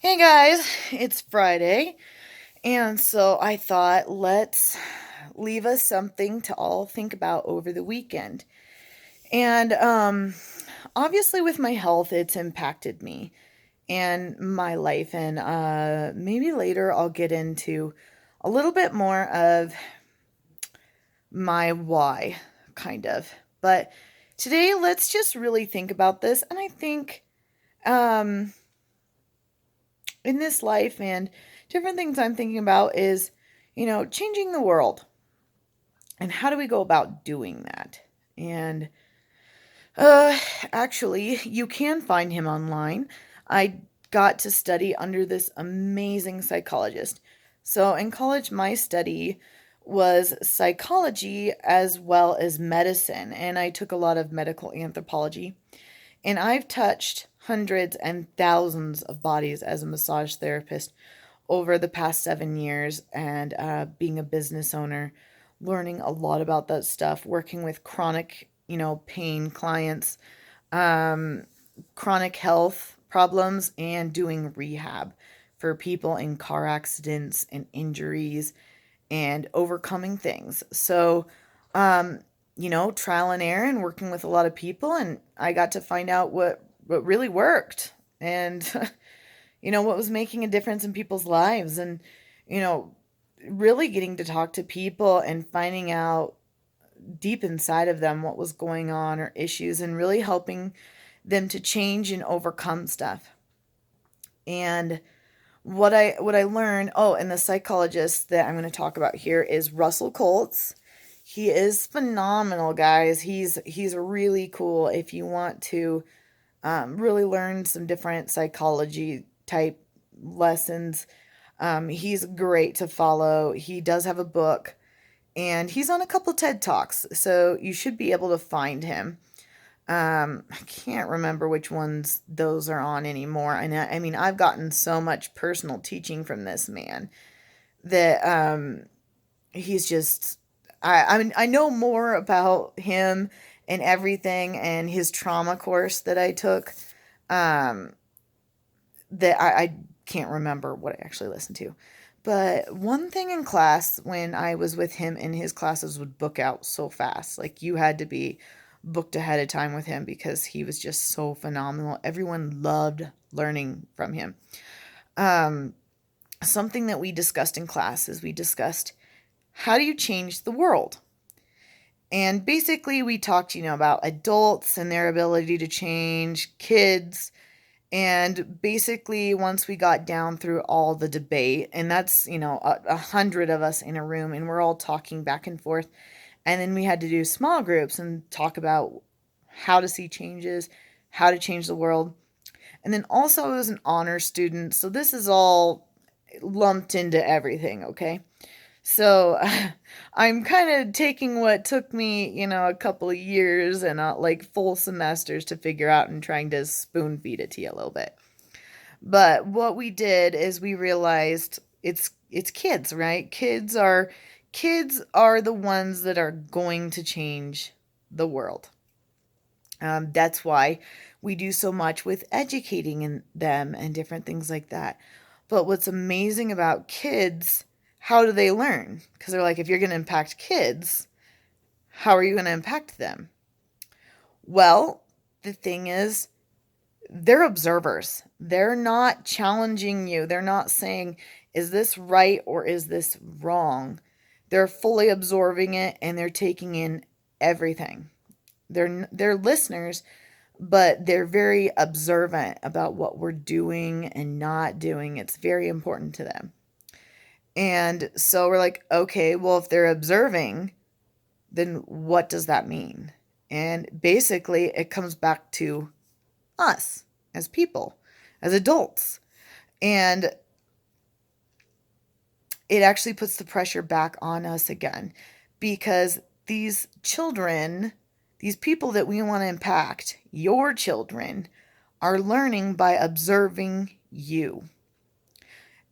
Hey guys, it's Friday, and so I thought let's leave us something to all think about over the weekend. And obviously with my health it's impacted me and my life, and maybe later I'll get into a little bit more of my why kind of. But today let's just really think about this, and I think um in this life and different things I'm thinking about is, changing the world. And how do we go about doing that? And uh, actually, you can find him online. I got to study under this amazing psychologist. So in college, my study was psychology as well as medicine, and I took a lot of medical anthropology. And I've touched hundreds and thousands of bodies as a massage therapist over the past 7 years, and being a business owner, learning a lot about that stuff, working with chronic, pain clients, um, chronic health problems, and doing rehab for people in car accidents and injuries and overcoming things. So, um, trial and error and working with a lot of people, and I got to find out what really worked, and what was making a difference in people's lives, and you know, really getting to talk to people and finding out deep inside of them what was going on or issues, and really helping them to change and overcome stuff. And what I learned, oh, and the psychologist that I'm going to talk about here is Russell Colts. He is phenomenal, guys. He's really cool if you want to really learn some different psychology type lessons. He's great to follow. He does have a book, and he's on a couple TED Talks, so you should be able to find him. I can't remember which ones those are on anymore. And I mean, I've gotten so much personal teaching from this man that he's just. I mean, I know more about him and everything, and his trauma course that I took. Um, that I can't remember what I actually listened to. But one thing in class, when I was with him, and his classes would book out so fast. Like, you had to be booked ahead of time with him because he was just so phenomenal. Everyone loved learning from him. Um, Something that we discussed in class is we discussed, how do you change the world? And basically, we talked, about adults and their ability to change, kids, and basically, once we got down through all the debate, and that's, 100 of us in a room, and we're all talking back and forth. And then we had to do small groups and talk about how to see changes, how to change the world. And then also, I was an honor student. So this is all lumped into everything, okay? So I'm kind of taking what took me, a couple of years and like full semesters to figure out, and trying to spoon feed it to you a little bit. But what we did is we realized it's kids, right? Kids are the ones that are going to change the world. That's why we do so much with educating in them and different things like that. But what's amazing about kids, how do they learn? Because they're like, if you're going to impact kids, how are you going to impact them? Well, the thing is, they're observers. They're not challenging you. They're not saying, is this right or is this wrong? They're fully absorbing it, and they're taking in everything. They're listeners, but they're very observant about what we're doing and not doing. It's very important to them. And so we're like, okay, well, if they're observing, then what does that mean? And basically, it comes back to us as people, as adults. And it actually puts the pressure back on us again, because these children, these people that we want to impact, your children, are learning by observing you.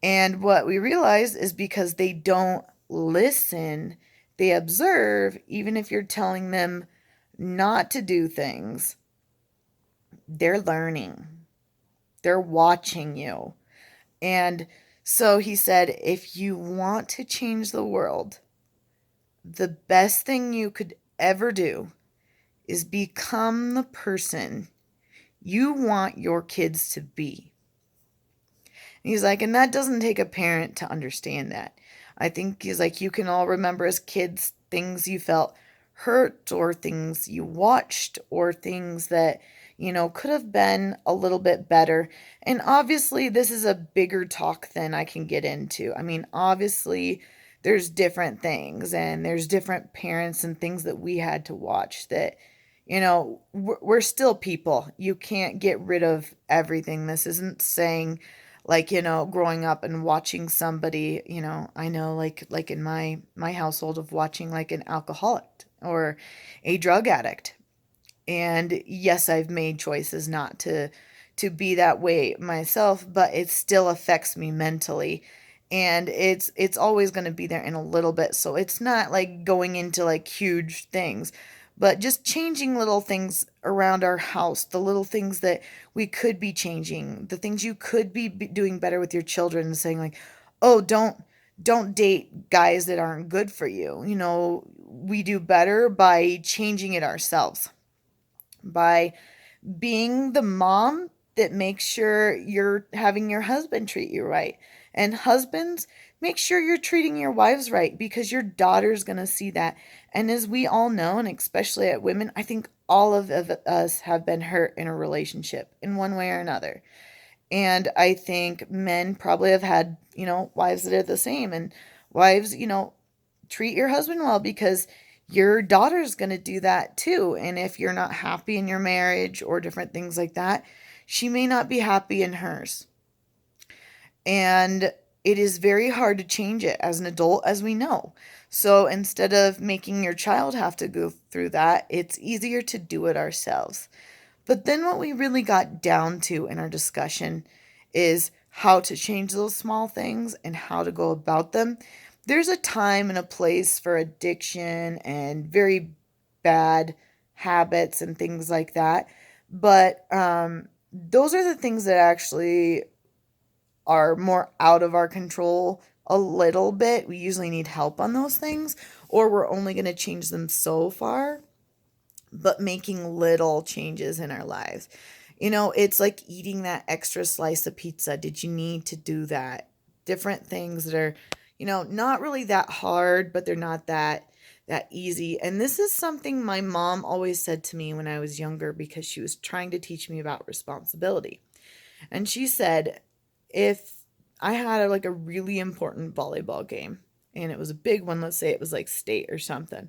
And what we realize is, because they don't listen, they observe, even if you're telling them not to do things, they're learning. They're watching you. And so he said, if you want to change the world, the best thing you could ever do is become the person you want your kids to be. And he's like, and that doesn't take a parent to understand that. I think he's like, you can all remember as kids things you felt hurt or things you watched or things that, could have been a little bit better. And obviously, this is a bigger talk than I can get into. I mean, obviously, there's different things and there's different parents and things that we had to watch that, we're still people. You can't get rid of everything. This isn't saying like, growing up and watching somebody, I know like in my household of watching like an alcoholic or a drug addict. And yes, I've made choices not to be that way myself, but it still affects me mentally. And it's always going to be there in a little bit. So it's not like going into like huge things, but just changing little things around our house, the little things that we could be changing, the things you could be doing better with your children, and saying like, "Oh, don't date guys that aren't good for you." We do better by changing it ourselves, by being the mom that makes sure you're having your husband treat you right. And husbands, make sure you're treating your wives right, because your daughter's going to see that. And as we all know, and especially at women, I think all of us have been hurt in a relationship in one way or another. And I think men probably have had, wives that are the same. And wives, treat your husband well, because your daughter's going to do that too. And if you're not happy in your marriage or different things like that, she may not be happy in hers. And it is very hard to change it as an adult, as we know. So instead of making your child have to go through that, it's easier to do it ourselves. But then what we really got down to in our discussion is how to change those small things and how to go about them. There's a time and a place for addiction and very bad habits and things like that. But those are the things that actually are more out of our control a little bit. We usually need help on those things, or we're only going to change them so far, but making little changes in our lives. It's like eating that extra slice of pizza. Did you need to do that? Different things that are, not really that hard, but they're not that easy. And this is something my mom always said to me when I was younger, because she was trying to teach me about responsibility. And she said, if I had like a really important volleyball game and it was a big one, let's say it was like state or something,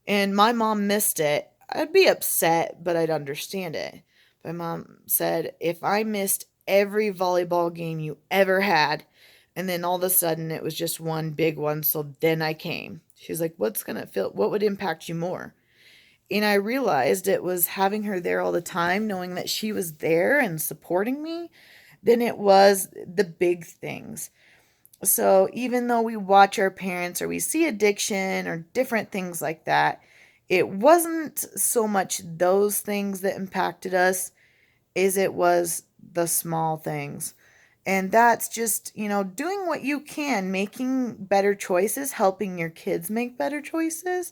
and my mom missed it, I'd be upset, but I'd understand it. My mom said, if I missed every volleyball game you ever had, and then all of a sudden it was just one big one, so then I came. She's like, what would impact you more? And I realized it was having her there all the time, knowing that she was there and supporting me, than it was the big things. So even though we watch our parents or we see addiction or different things like that, it wasn't so much those things that impacted us as it was the small things. And that's just, doing what you can, making better choices, helping your kids make better choices,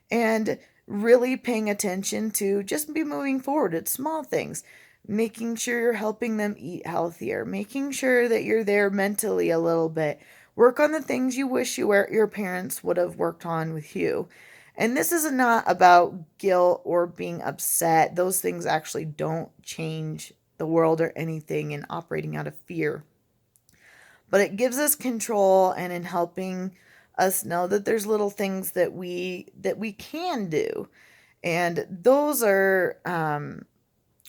and really paying attention to just be moving forward. It's small things. Making sure you're helping them eat healthier, making sure that you're there mentally a little bit. Work on the things you wish your parents would have worked on with you. And this is not about guilt or being upset. Those things actually don't change the world or anything, and operating out of fear. But it gives us control, and in helping us know that there's little things that we can do. And those are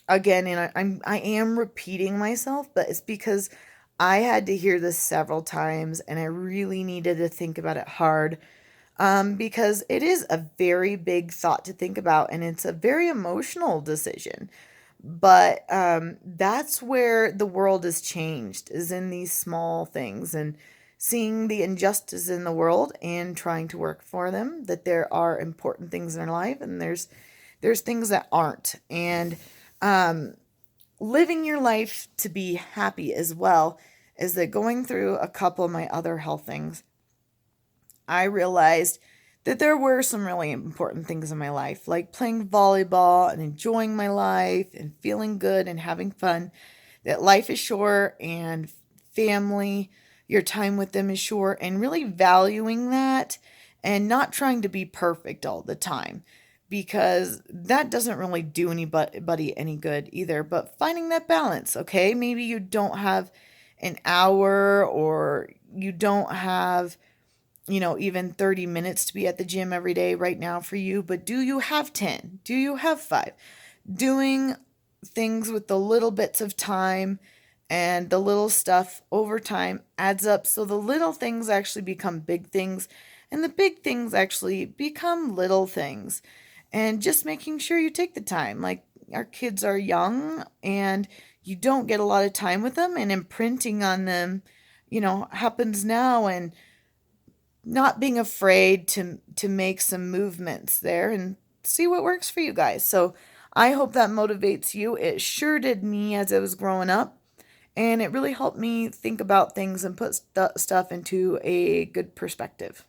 again, and I am repeating myself, but it's because I had to hear this several times and I really needed to think about it hard, because it is a very big thought to think about, and it's a very emotional decision. But that's where the world is changed, is in these small things, and seeing the injustice in the world and trying to work for them, that there are important things in our life and there's things that aren't. And um living your life to be happy as well, is that going through a couple of my other health things, I realized that there were some really important things in my life, like playing volleyball and enjoying my life and feeling good and having fun. That life is short and family, your time with them is short, and really valuing that and not trying to be perfect all the time because that doesn't really do anybody any good either. But finding that balance, okay? Maybe you don't have an hour or you don't have even 30 minutes to be at the gym every day right now for you, but do you have 10? Do you have 5? Doing things with the little bits of time and the little stuff over time adds up. So the little things actually become big things, and the big things actually become little things. And just making sure you take the time. Like our kids are young and you don't get a lot of time with them, and imprinting on them, happens now. And not being afraid to make some movements there and see what works for you guys. So I hope that motivates you. It sure did me as I was growing up, and it really helped me think about things and put stuff into a good perspective.